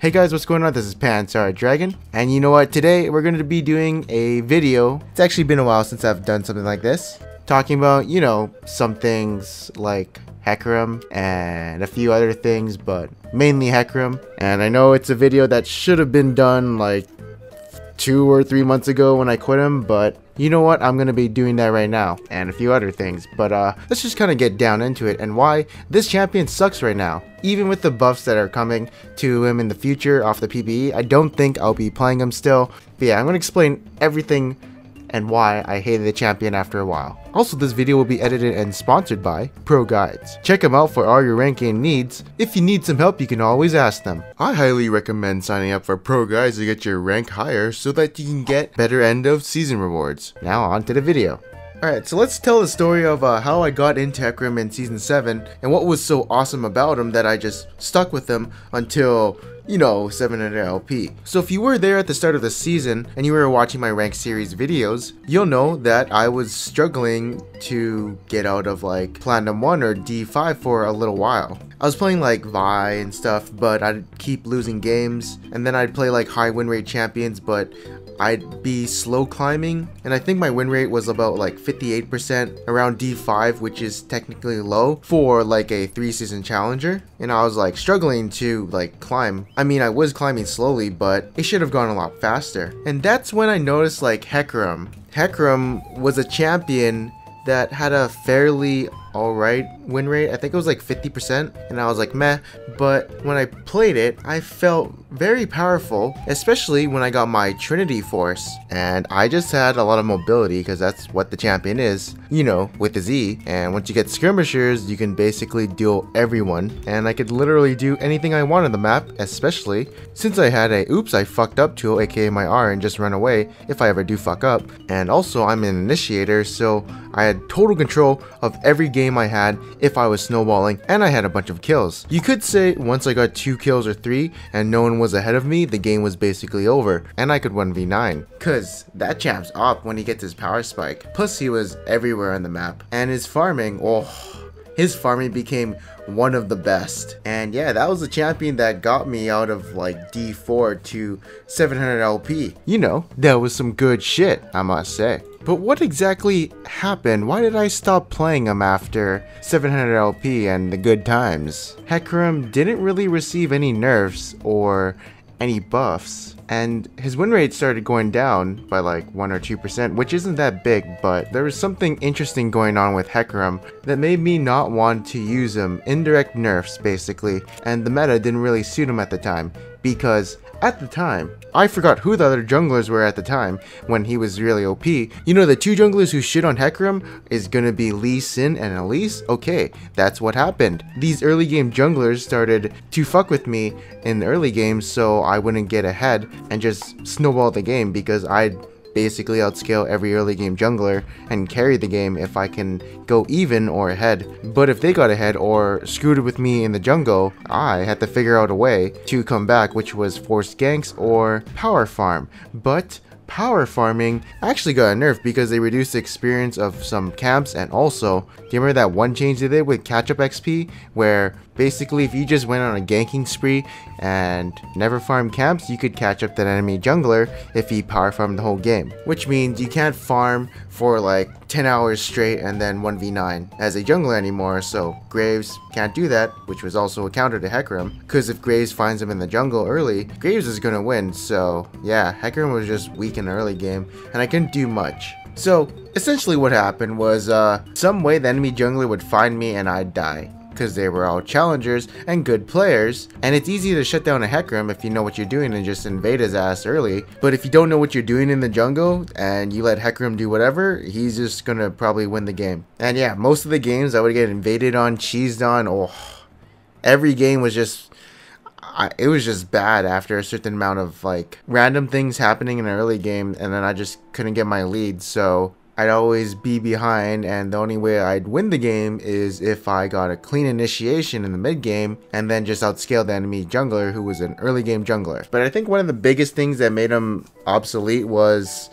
Hey guys, what's going on? This is Pansar Dragon, and you know what? Today we're going to be doing a video. It's actually been a while since I've done something like this, talking about, you know, some things like Hecarim and a few other things, but mainly Hecarim. And I know it's a video that should have been done like 2 or 3 months ago when I quit him, but you know what? I'm going to be doing that right now and a few other things. But let's just kind of get down into it and why this champion sucks right now. Even with the buffs that are coming to him in the future off the PvE, I don't think I'll be playing him still. But yeah, I'm going to explain everything and why I hated the champion after a while. Also, this video will be edited and sponsored by ProGuides. Check them out for all your ranking needs. If you need some help, you can always ask them. I highly recommend signing up for ProGuides to get your rank higher so that you can get better end of season rewards. Now on to the video. Alright, so let's tell the story of how I got into Hecarim in Season 7 and what was so awesome about him that I just stuck with him until, you know, 700 LP. So if you were there at the start of the season and you were watching my rank series videos, you'll know that I was struggling to get out of like Platinum 1 or D5 for a little while. I was playing like Vi and stuff, but I'd keep losing games, and then I'd play like high win rate champions, but I'd be slow climbing, and I think my win rate was about like 58% around D5, which is technically low for like a 3-season challenger, and I was like struggling to like climb. I mean, I was climbing slowly, but it should have gone a lot faster. And that's when I noticed like Hecarim. Hecarim was a champion that had a fairly alright win rate. I think it was like 50%, and I was like meh, but when I played it I felt very powerful, especially when I got my Trinity Force, and I just had a lot of mobility because that's what the champion is, you know, with the Z. And once you get skirmishers, you can basically duel everyone, and I could literally do anything I want on the map, especially since I had a oops I fucked up tool, aka my R, and just run away if I ever do fuck up. And also I'm an initiator, so I had total control of every game I had if I was snowballing, and I had a bunch of kills. You could say once I got 2 kills or 3 and no one was ahead of me, the game was basically over and I could 1v9. Cause that champ's up when he gets his power spike. Plus he was everywhere on the map, and his farming, his farming became one of the best. And yeah, that was the champion that got me out of like D4 to 700 LP. You know, that was some good shit, I must say. But what exactly happened? Why did I stop playing him after 700 LP and the good times? Hecarim didn't really receive any nerfs or any buffs, and his win rate started going down by like 1 or 2%, which isn't that big, but there was something interesting going on with Hecarim that made me not want to use him. Indirect nerfs basically, and the meta didn't really suit him at the time, because at the time, I forgot who the other junglers were at the time when he was really OP. You know, the 2 junglers who shit on Hecarim is gonna be Lee Sin and Elise? Okay, that's what happened. These early game junglers started to fuck with me in the early games so I wouldn't get ahead and just snowball the game, because I'd basically outscale every early game jungler and carry the game if I can go even or ahead. But if they got ahead or screwed with me in the jungle, I had to figure out a way to come back, which was forced ganks or power farm. But power farming actually got a nerf because they reduced the experience of some camps, and also, do you remember that one change they did with catch up XP where basically if you just went on a ganking spree and never farmed camps, you could catch up that enemy jungler if he power farmed the whole game, which means you can't farm for like 10 hours straight and then 1v9 as a jungler anymore. So Graves can't do that, which was also a counter to Hecarim, because if Graves finds him in the jungle early, Graves is gonna win. So yeah, Hecarim was just weak in the early game and I couldn't do much. So essentially what happened was some way the enemy jungler would find me and I'd die, because they were all challengers and good players, and it's easy to shut down a Hecarim if you know what you're doing and just invade his ass early. But if you don't know what you're doing in the jungle and you let Hecarim do whatever, he's just gonna probably win the game. And yeah, most of the games I would get invaded on, cheesed on, every game was just, it was just bad after a certain amount of like random things happening in an early game, and then I just couldn't get my lead. So I'd always be behind, and the only way I'd win the game is if I got a clean initiation in the mid game and then just outscaled the enemy jungler who was an early game jungler. But I think one of the biggest things that made him obsolete was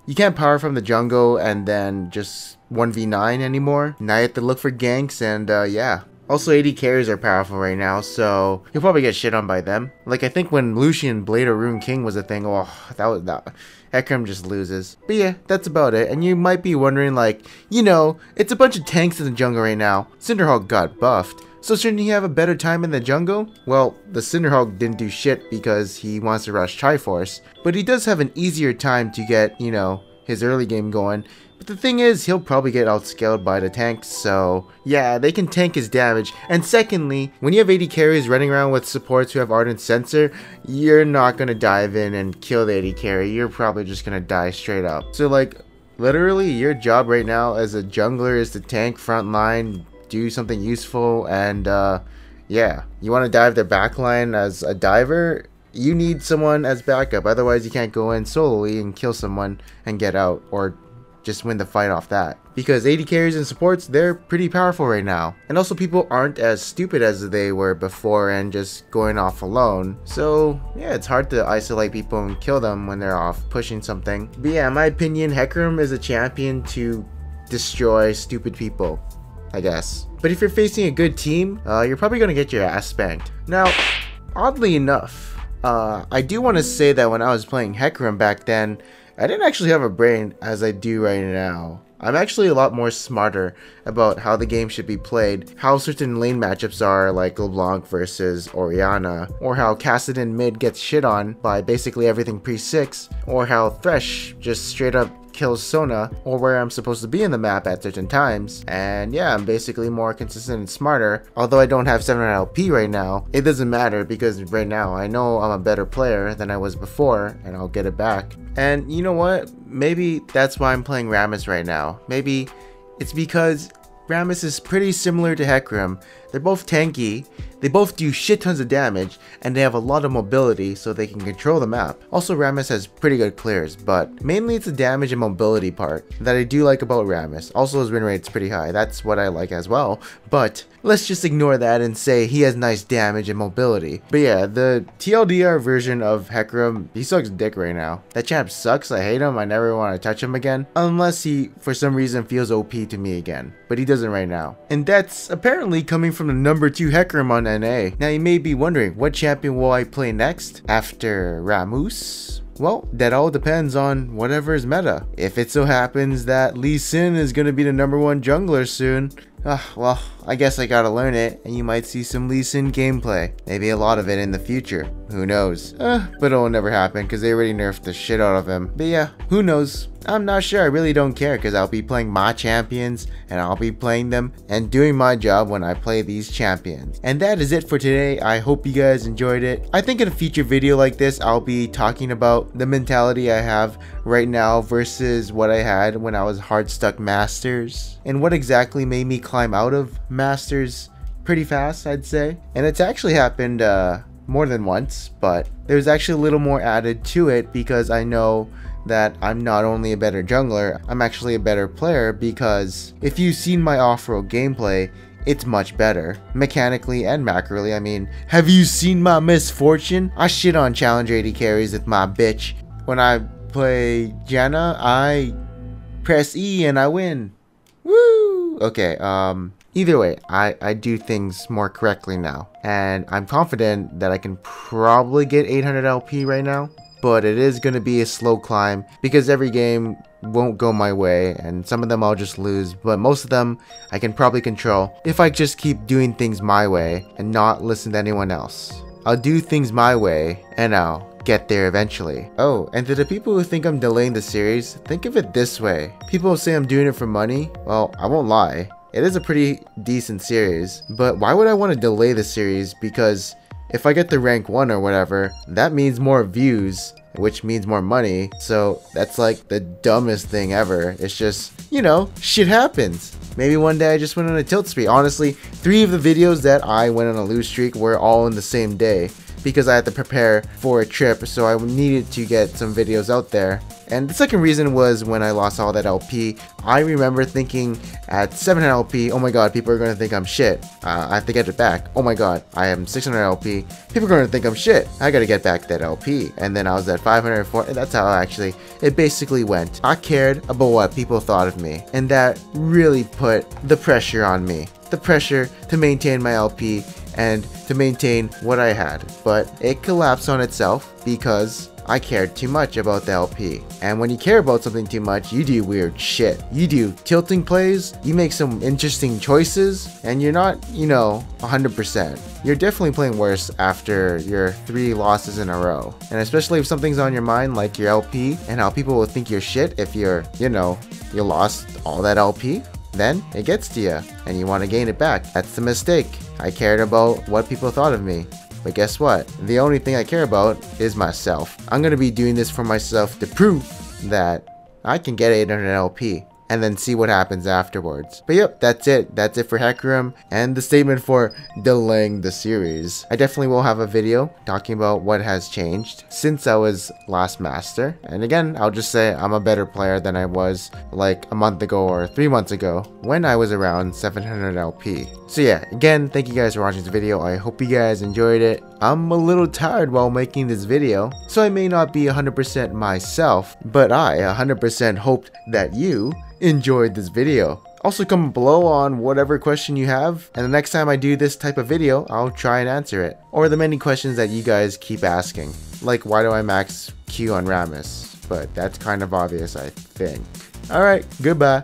you can't power from the jungle and then just 1v9 anymore. Now you have to look for ganks, and yeah. Also, AD carries are powerful right now, so you'll probably get shit on by them. Like, I think when Lucian Blade or Rune King was a thing, oh, that Hecarim just loses. But yeah, that's about it. And you might be wondering, like, you know, it's a bunch of tanks in the jungle right now. Cinderhawk got buffed. So shouldn't he have a better time in the jungle? Well, the Cinderhawk didn't do shit because he wants to rush Triforce. But he does have an easier time to get, you know, his early game going. But the thing is, he'll probably get outscaled by the tanks, so yeah, they can tank his damage. And secondly, when you have AD carries running around with supports who have Ardent Sensor, you're not gonna dive in and kill the AD carry, you're probably just gonna die straight up. So like, literally, your job right now as a jungler is to tank front line, do something useful, and yeah, you wanna dive their backline as a diver? You need someone as backup, otherwise you can't go in solely and kill someone and get out, or just win the fight off that. Because AD carries and supports, they're pretty powerful right now. And also people aren't as stupid as they were before and just going off alone. So yeah, it's hard to isolate people and kill them when they're off pushing something. But yeah, in my opinion, Hecarim is a champion to destroy stupid people, I guess. But if you're facing a good team, you're probably gonna get your ass spanked. Now, oddly enough, I do want to say that when I was playing Hecarim back then, I didn't actually have a brain as I do right now. I'm actually a lot more smarter about how the game should be played, how certain lane matchups are, like LeBlanc versus Orianna, or how Kassadin mid gets shit on by basically everything pre-6, or how Thresh just straight up kills Sona, or where I'm supposed to be in the map at certain times. And yeah, I'm basically more consistent and smarter. Although I don't have 700 LP right now, it doesn't matter because right now I know I'm a better player than I was before, and I'll get it back. And you know what? Maybe that's why I'm playing Rammus right now. Maybe it's because Rammus is pretty similar to Hecarim. They're both tanky, they both do shit tons of damage, and they have a lot of mobility so they can control the map. Also, Rammus has pretty good clears, but mainly it's the damage and mobility part that I do like about Rammus. Also, his win rate's pretty high, that's what I like as well, but let's just ignore that and say he has nice damage and mobility. But yeah, the TLDR version of Hecarim, he sucks dick right now. That champ sucks, I hate him, I never want to touch him again, unless he for some reason feels OP to me again, but he doesn't right now. And that's apparently coming from the number 2 Hecarim on NA. Now you may be wondering, what champion will I play next after Rammus? Well, that all depends on whatever is meta. If it so happens that Lee Sin is going to be the number 1 jungler soon, well, I guess I gotta learn it, and you might see some Lee Sin gameplay. Maybe a lot of it in the future. Who knows? But it'll never happen because they already nerfed the shit out of him. But yeah, who knows? I'm not sure, I really don't care because I'll be playing my champions and I'll be playing them and doing my job when I play these champions. And that is it for today. I hope you guys enjoyed it. I think in a future video like this, I'll be talking about the mentality I have right now versus what I had when I was hard stuck Masters and what exactly made me climb out of Masters pretty fast, I'd say. And it's actually happened more than once, but there's actually a little more added to it because I know that I'm not only a better jungler, I'm actually a better player because if you've seen my off-road gameplay, it's much better, mechanically and macroly. I mean, have you seen my misfortune? I shit on Challenger AD carries with my bitch. When I play Janna, I press E and I win. Woo! Okay, either way, I do things more correctly now, and I'm confident that I can probably get 800 LP right now. But it is going to be a slow climb because every game won't go my way and some of them I'll just lose, but most of them I can probably control if I just keep doing things my way and not listen to anyone else. I'll do things my way and I'll get there eventually. Oh, and to the people who think I'm delaying the series, think of it this way. People say I'm doing it for money. Well, I won't lie. It is a pretty decent series, but why would I want to delay the series? Because if I get to rank 1 or whatever, that means more views, which means more money. So that's like the dumbest thing ever. It's just, you know, shit happens. Maybe one day I just went on a tilt streak. Honestly, 3 of the videos that I went on a lose streak were all in the same day because I had to prepare for a trip, so I needed to get some videos out there. And the second reason was when I lost all that LP. I remember thinking at 700 LP, oh my god, people are going to think I'm shit. I have to get it back. Oh my god, I am 600 LP. People are going to think I'm shit. I got to get back that LP. And then I was at 504, and that's how it basically went. I cared about what people thought of me, and that really put the pressure on me. the pressure to maintain my LP and to maintain what I had. But it collapsed on itself because I cared too much about the LP. And when you care about something too much, you do weird shit. You do tilting plays, you make some interesting choices, and you're not, 100%. You're definitely playing worse after your 3 losses in a row. And especially if something's on your mind like your LP and how people will think you're shit if you're, you lost all that LP, then it gets to you and you want to gain it back. That's the mistake. I cared about what people thought of me. But guess what? The only thing I care about is myself. I'm going to be doing this for myself to prove that I can get 800 LP and then see what happens afterwards. But yep, that's it. That's it for Hecarim and the statement for delaying the series. I definitely will have a video talking about what has changed since I was last master. And again, I'll just say I'm a better player than I was like a month ago or 3 months ago when I was around 700 LP. So yeah, again, thank you guys for watching this video. I hope you guys enjoyed it. I'm a little tired while making this video, so I may not be 100% myself, but I 100% hoped that you enjoyed this video. Also comment below on whatever question you have, and the next time I do this type of video, I'll try and answer it. Or the many questions that you guys keep asking, like why do I max Q on Rammus? But that's kind of obvious, I think. Alright, goodbye.